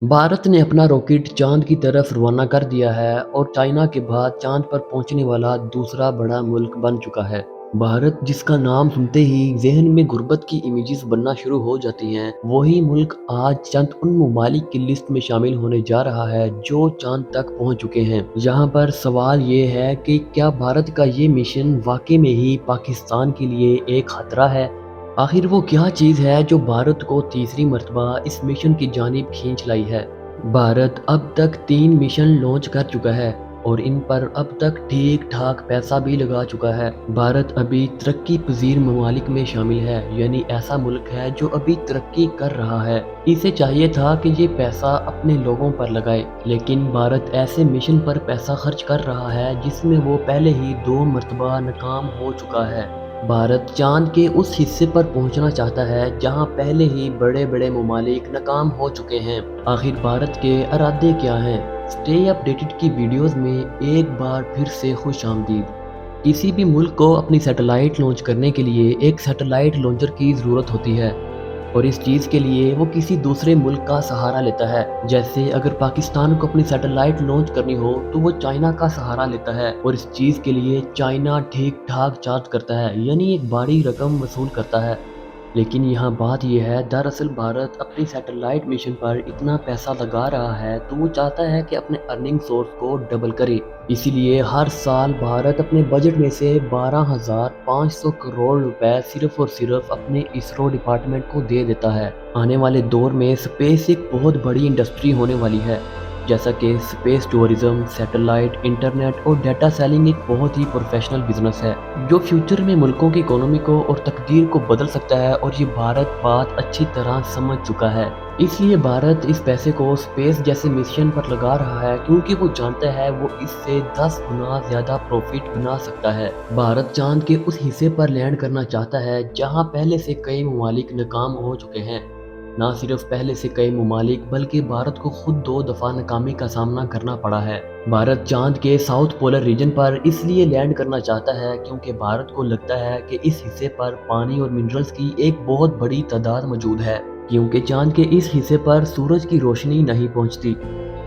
भारत ने अपना रॉकेट चांद की तरफ रवाना कर दिया है और चाइना के बाद चांद पर पहुंचने वाला दूसरा बड़ा मुल्क बन चुका है। भारत, जिसका नाम सुनते ही जहन में गुर्बत की इमेजेस बनना शुरू हो जाती हैं, वही मुल्क आज चंद उन ममालिक की लिस्ट में शामिल होने जा रहा है जो चांद तक पहुंच चुके हैं। यहाँ पर सवाल ये है कि क्या भारत का ये मिशन वाकई में ही पाकिस्तान के लिए एक खतरा है? आखिर वो क्या चीज़ है जो भारत को तीसरी मर्तबा इस मिशन की जानिब खींच लाई है? भारत अब तक 3 मिशन लॉन्च कर चुका है और इन पर अब तक ठीक ठाक पैसा भी लगा चुका है। भारत अभी तरक्की पजीर ममालिक में शामिल है, यानी ऐसा मुल्क है जो अभी तरक्की कर रहा है। इसे चाहिए था कि ये पैसा अपने लोगों पर लगाए, लेकिन भारत ऐसे मिशन पर पैसा खर्च कर रहा है जिसमें वो पहले ही 2 मर्तबा नाकाम हो चुका है। भारत चांद के उस हिस्से पर पहुंचना चाहता है जहां पहले ही बड़े बड़े ममालिक नाकाम हो चुके हैं। आखिर भारत के इरादे क्या हैं? स्टे अपडेटेड की वीडियोस में एक बार फिर से खुश आमदीद। किसी भी मुल्क को अपनी सैटेलाइट लॉन्च करने के लिए एक सैटेलाइट लॉन्चर की ज़रूरत होती है और इस चीज़ के लिए वो किसी दूसरे मुल्क का सहारा लेता है। जैसे अगर पाकिस्तान को अपनी सैटेलाइट लॉन्च करनी हो तो वो चाइना का सहारा लेता है और इस चीज़ के लिए चाइना ठीक ठाक चार्ज करता है, यानी एक बड़ी रकम वसूल करता है। लेकिन यहाँ बात यह है, दरअसल भारत अपनी सैटेलाइट मिशन पर इतना पैसा लगा रहा है तो वो चाहता है कि अपने अर्निंग सोर्स को डबल करे। इसीलिए हर साल भारत अपने बजट में से 12,500 करोड़ रुपए सिर्फ और सिर्फ अपने इसरो डिपार्टमेंट को दे देता है। आने वाले दौर में स्पेस एक बहुत बड़ी इंडस्ट्री होने वाली है, जैसा कि स्पेस टूरिज्म, सैटेलाइट, इंटरनेट और डाटा सेलिंग एक बहुत ही प्रोफेशनल बिजनेस है जो फ्यूचर में मुल्कों की इकोनॉमी को और तकदीर को बदल सकता है, और ये भारत बात अच्छी तरह समझ चुका है। इसलिए भारत इस पैसे को स्पेस जैसे मिशन पर लगा रहा है क्योंकि वो जानता है वो इससे 10 गुना ज्यादा प्रॉफिट बना सकता है। भारत चांद के उस हिस्से पर लैंड करना चाहता है जहां पहले से कई ममालिक नाकाम हो चुके हैं। ना सिर्फ पहले से कई ममालिक बल्कि भारत को खुद 2 दफ़ा नाकामी का सामना करना पड़ा है। भारत चांद के साउथ पोलर रीजन पर इसलिए लैंड करना चाहता है क्योंकि भारत को लगता है कि इस हिस्से पर पानी और मिनरल्स की एक बहुत बड़ी तादाद मौजूद है, क्योंकि चांद के इस हिस्से पर सूरज की रोशनी नहीं पहुंचती।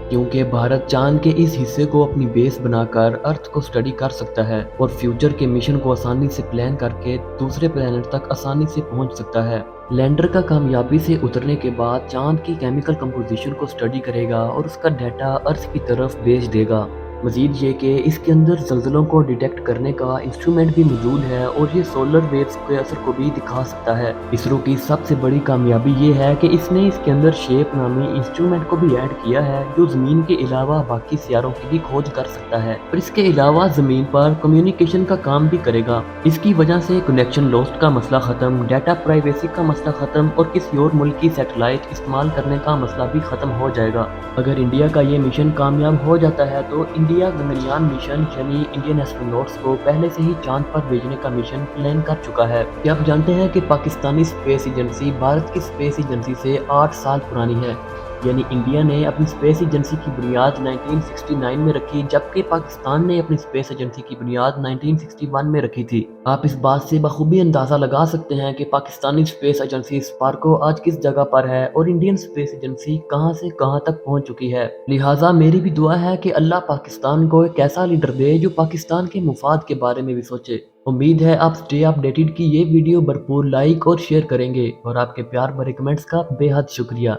क्योंकि भारत चांद के इस हिस्से को अपनी बेस बनाकर अर्थ को स्टडी कर सकता है और फ्यूचर के मिशन को आसानी से प्लान करके दूसरे प्लेनेट तक आसानी से पहुंच सकता है। लैंडर का कामयाबी से उतरने के बाद चांद की केमिकल कंपोजिशन को स्टडी करेगा और उसका डाटा अर्थ की तरफ भेज देगा। मजीद ये कि इसके अंदर जल्जलों को डिटेक्ट करने का इंस्ट्रूमेंट भी मौजूद है और ये सोलर वेव्स के असर को भी दिखा सकता है। इसरो की सबसे बड़ी कामयाबी ये है कि इसने इसके अंदर शेप नामी इंस्ट्रूमेंट को भी ऐड किया है जो जमीन के अलावा बाकी सियारों की भी खोज कर सकता है और इसके अलावा जमीन पर कम्युनिकेशन का काम भी करेगा। इसकी वजह से कनेक्शन लॉस्ट का मसला खत्म, डाटा प्राइवेसी का मसला खत्म और किसी और मुल्क की सैटेलाइट इस्तेमाल करने का मसला भी खत्म हो जाएगा। अगर इंडिया का ये मिशन कामयाब हो जाता है तो इंडिया गगनयान मिशन यानी इंडियन एस्ट्रोनॉट्स को पहले से ही चांद पर भेजने का मिशन प्लान कर चुका है। क्या आप जानते हैं कि पाकिस्तानी स्पेस एजेंसी भारत की स्पेस एजेंसी से 8 साल पुरानी है? यानी इंडिया ने अपनी स्पेस एजेंसी की बुनियाद 1969 में रखी, जबकि पाकिस्तान ने अपनी स्पेस एजेंसी की बुनियाद 1961 में रखी थी। आप इस बात से बखूबी अंदाजा लगा सकते हैं कि पाकिस्तानी स्पेस एजेंसी स्पार्को आज किस जगह पर है और इंडियन स्पेस एजेंसी कहां से कहां तक पहुंच चुकी है। लिहाजा मेरी भी दुआ है कि अल्लाह पाकिस्तान को एक ऐसा लीडर दे जो पाकिस्तान के मुफाद के बारे में भी सोचे। उम्मीद है आप स्टे अपडेटेड की ये वीडियो भरपूर लाइक और शेयर करेंगे और आपके प्यार भरे कमेंट्स का बेहद शुक्रिया।